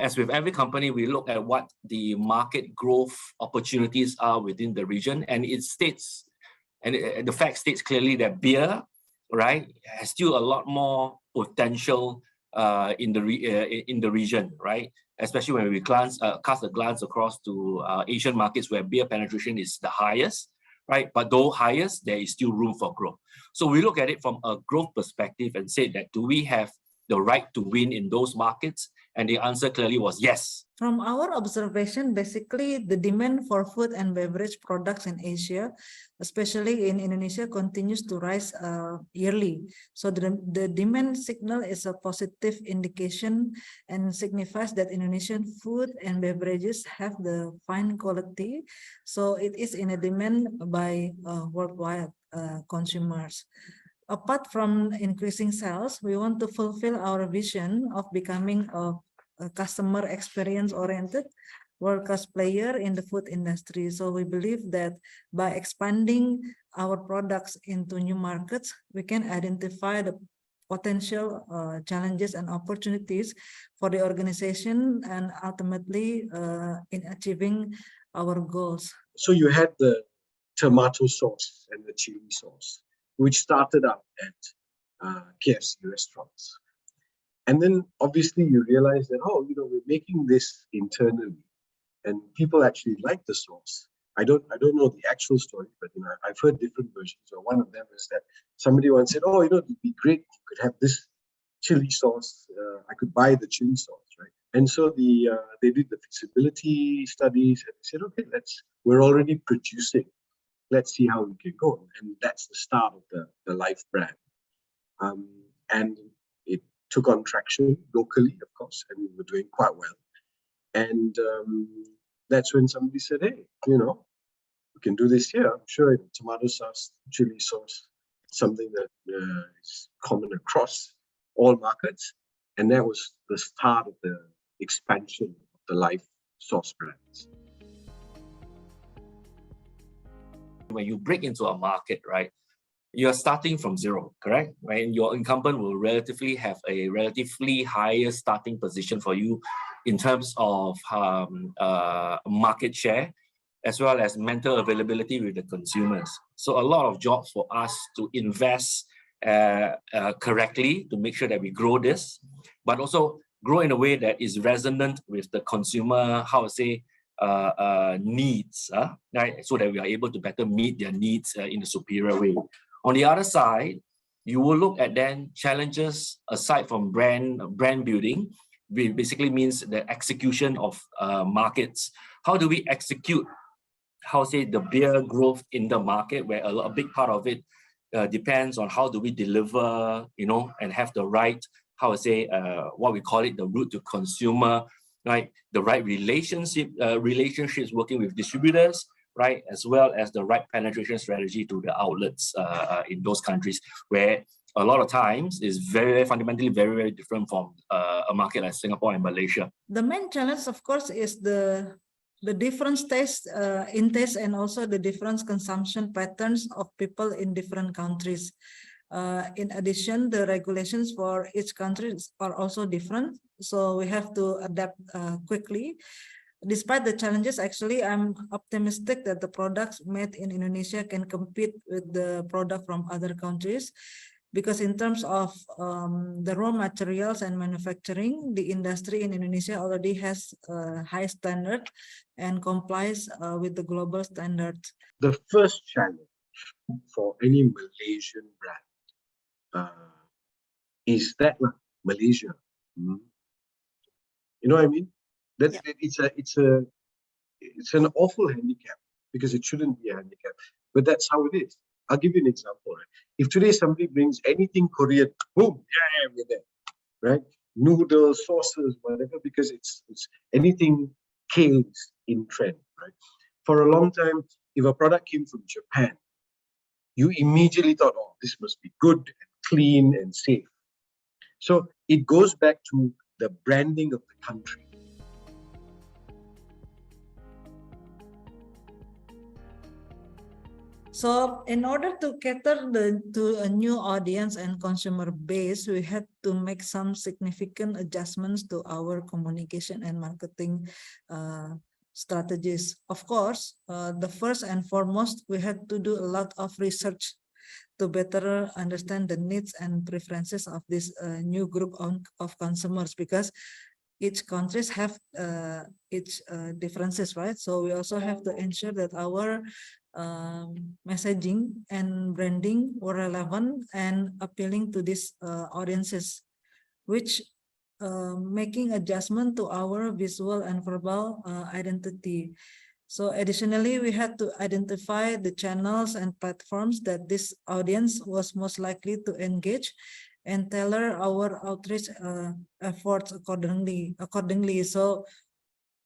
as with every company, we look at what the market growth opportunities are within the region, and it states, and the fact states clearly that beer, right, has still a lot more potential in the region, right? Especially when we cast a glance across to Asian markets where beer penetration is the highest, right? But though highest, there is still room for growth. So we look at it from a growth perspective and say that, do we have the right to win in those markets? And the answer clearly was yes. From our observation, basically the demand for food and beverage products in Asia, especially in Indonesia, continues to rise yearly. So the demand signal is a positive indication and signifies that Indonesian food and beverages have the fine quality. So it is in a demand by worldwide consumers. Apart from increasing sales, we want to fulfill our vision of becoming a customer experience oriented world-class player in the food industry. So we believe that by expanding our products into new markets, we can identify the potential challenges and opportunities for the organization and ultimately in achieving our goals. So you had the tomato sauce and the chili sauce, which started out at KFC restaurants. And then obviously you realize that, we're making this internally and people actually like the sauce. I don't know the actual story, but I've heard different versions. So one of them is that somebody once said, it'd be great if you could have this chili sauce. I could buy the chili sauce, right? And so they did the feasibility studies and they said, okay, we're already producing. Let's see how we can go. And that's the start of the Life brand. And it took on traction locally, of course, and we were doing quite well. And that's when somebody said, hey, we can do this here. I'm sure tomato sauce, chili sauce, something that is common across all markets. And that was the start of the expansion of the Life sauce brands. When you break into a market, right, you're starting from zero, correct? Right? Your incumbent will have a relatively higher starting position for you in terms of market share, as well as mental availability with the consumers. So a lot of jobs for us to invest correctly to make sure that we grow this, but also grow in a way that is resonant with the consumer, needs, right? So that we are able to better meet their needs in a superior way. On the other side, you will look at then challenges aside from brand building, which basically means the execution of markets. How do we execute, the beer growth in the market, where a big part of it depends on how do we deliver, and have the right, what we call it, the route to consumer, right? The right relationships working with distributors, right? As well as the right penetration strategy to the outlets in those countries, where a lot of times is very fundamentally very, very different from a market like Singapore and Malaysia. The main challenge, of course, is the different taste and also the different consumption patterns of people in different countries. In addition, the regulations for each country are also different, so we have to adapt quickly. Despite the challenges, actually, I'm optimistic that the products made in Indonesia can compete with the product from other countries, because in terms of the raw materials and manufacturing, the industry in Indonesia already has a high standard and complies with the global standards. The first challenge for any Malaysian brand is that Malaysia. You know what I mean? That's yeah. It's an awful handicap, because it shouldn't be a handicap, but that's how it is. I'll give you an example. Right? If today somebody brings anything Korean, boom, yeah, we're there, right? Noodles, sauces, whatever, because it's anything K's in trend, right? For a long time, if a product came from Japan, you immediately thought, oh, this must be good and clean and safe. So it goes back to the branding of the country. So in order to cater to a new audience and consumer base, we had to make some significant adjustments to our communication and marketing strategies. Of course, the first and foremost, we had to do a lot of research to better understand the needs and preferences of this new group of consumers, because each countries have its differences, right? So we also have to ensure that our messaging and branding were relevant and appealing to these audiences, which making adjustment to our visual and verbal identity. So additionally, we had to identify the channels and platforms that this audience was most likely to engage and tailor our outreach efforts accordingly. So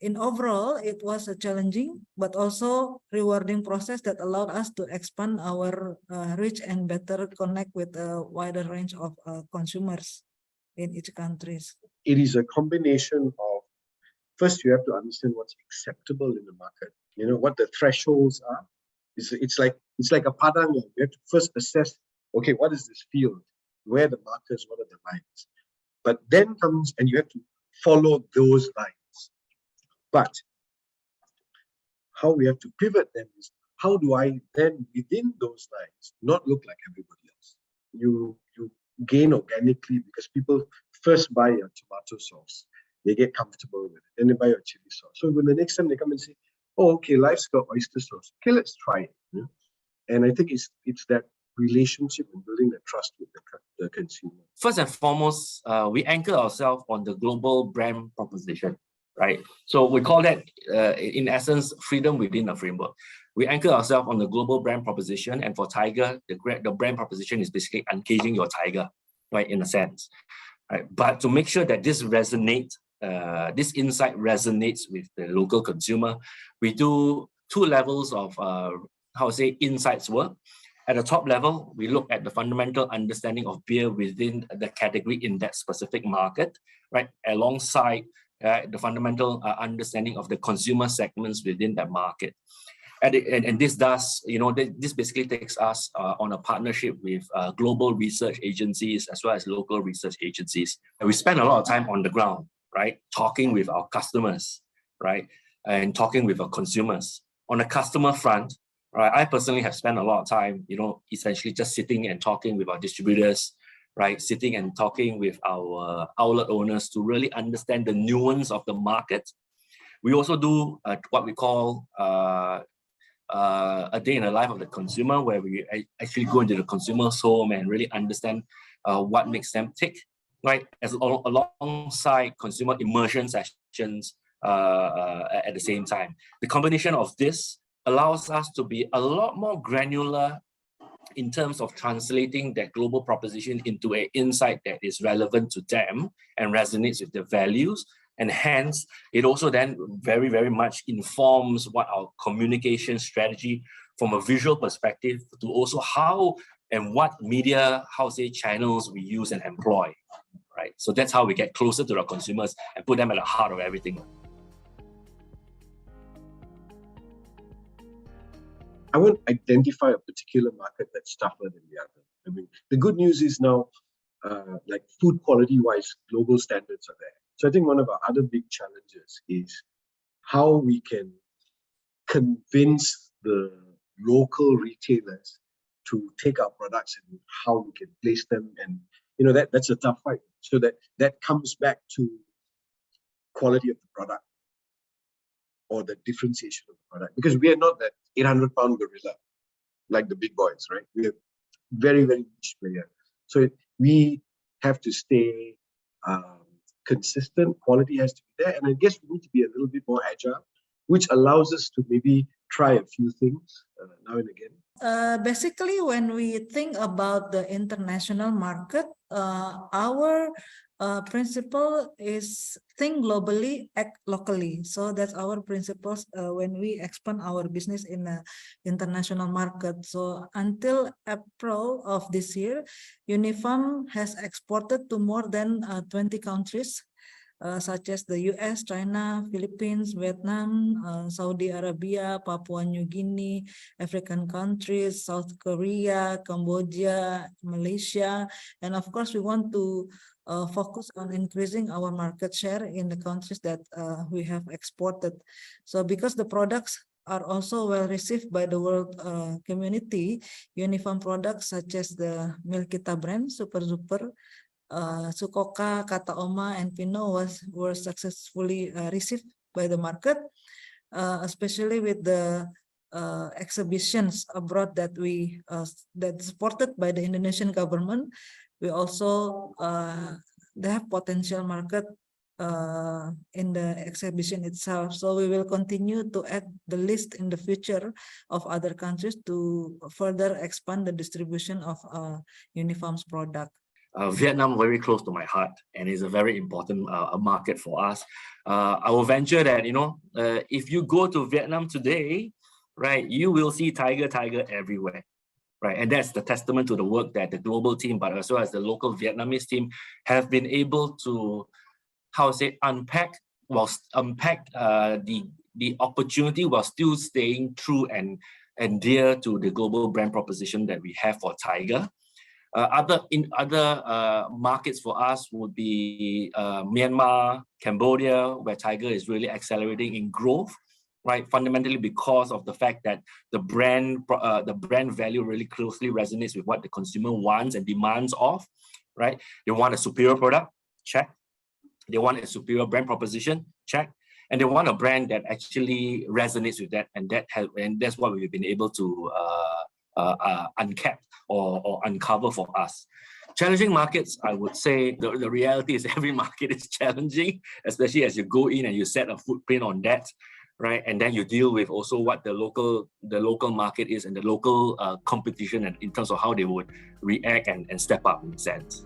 in overall, it was a challenging but also rewarding process that allowed us to expand our reach and better connect with a wider range of consumers in each countries. It is a combination of, first you have to understand what's acceptable in the market. You know what the thresholds are. It's like a padang. You have to first assess, okay, what is this field? Where are the markers? What are the lines? But then comes, and you have to follow those lines. But how we have to pivot then is, how do I then within those lines not look like everybody else? You gain organically because people first buy your tomato sauce. They get comfortable with it. Then they buy your chili sauce. So when the next time they come and say, oh, okay, life's got oyster sauce. Okay, let's try it. You know? And I think it's that relationship and building the trust with the consumer. First and foremost, we anchor ourselves on the global brand proposition, right? So we call that, in essence, freedom within a framework. We anchor ourselves on the global brand proposition, and for Tiger, the brand proposition is basically uncaging your tiger, right, in a sense. Right? But to make sure that this resonates, this insight resonates with the local consumer, we do two levels of, insights work. At the top level, we look at the fundamental understanding of beer within the category in that specific market, right? Alongside the fundamental understanding of the consumer segments within that market. And this does, this basically takes us on a partnership with global research agencies as well as local research agencies. And we spend a lot of time on the ground, right? Talking with our customers, right? And talking with our consumers. On the customer front, right, I personally have spent a lot of time, essentially just sitting and talking with our distributors, right? Sitting and talking with our outlet owners to really understand the nuance of the market. We also do what we call a day in the life of the consumer, where we actually go into the consumer's home and really understand what makes them tick, right? Alongside consumer immersion sessions at the same time. The combination of this allows us to be a lot more granular in terms of translating that global proposition into an insight that is relevant to them and resonates with their values. And hence, it also then very, very much informs what our communication strategy from a visual perspective to also how and what media, channels we use and employ, right? So that's how we get closer to our consumers and put them at the heart of everything. I won't identify a particular market that's tougher than the other. I mean, the good news is now, like food quality-wise, global standards are there. So I think one of our other big challenges is how we can convince the local retailers to take our products and how we can place them. And, that's a tough fight. So that comes back to quality of the product or the differentiation of the product. Because we are not that 800-pound gorilla like the big boys, right? We are very, very niche player. So we have to stay consistent. Quality has to be there. And I guess we need to be a little bit more agile, which allows us to maybe try a few things now and again. Basically, when we think about the international market, our principle is think globally, act locally. So that's our principles when we expand our business in the international market. So until April of this year, Unifam has exported to more than 20 countries. such as the US, China, Philippines, Vietnam, Saudi Arabia, Papua New Guinea, African countries, South Korea, Cambodia, Malaysia, and of course we want to focus on increasing our market share in the countries that we have exported. So because the products are also well received by the world community, Unifam products such as the Milkita brand, Super Super, Sukoka, Kata Oma, and Pino were successfully received by the market, especially with the exhibitions abroad that we that supported by the Indonesian government. We also they have potential market in the exhibition itself. So we will continue to add the list in the future of other countries to further expand the distribution of Unifam's product. Vietnam very close to my heart and is a very important market for us. I will venture that, if you go to Vietnam today, right, you will see tiger everywhere. Right, and that's the testament to the work that the global team, but as well as the local Vietnamese team, have been able to, unpack the opportunity while still staying true and dear to the global brand proposition that we have for Tiger. Other markets for us would be Myanmar, Cambodia, where Tiger is really accelerating in growth. Right, fundamentally because of the fact that the brand value really closely resonates with what the consumer wants and demands of. Right, they want a superior product, check. They want a superior brand proposition, check. And they want a brand that actually resonates with that, and that's what we've been able to uncap or uncover for us. Challenging markets, I would say the reality is every market is challenging, especially as you go in and you set a footprint on that. Right, and then you deal with also what the local market is and the local competition, and in terms of how they would react and step up in a sense.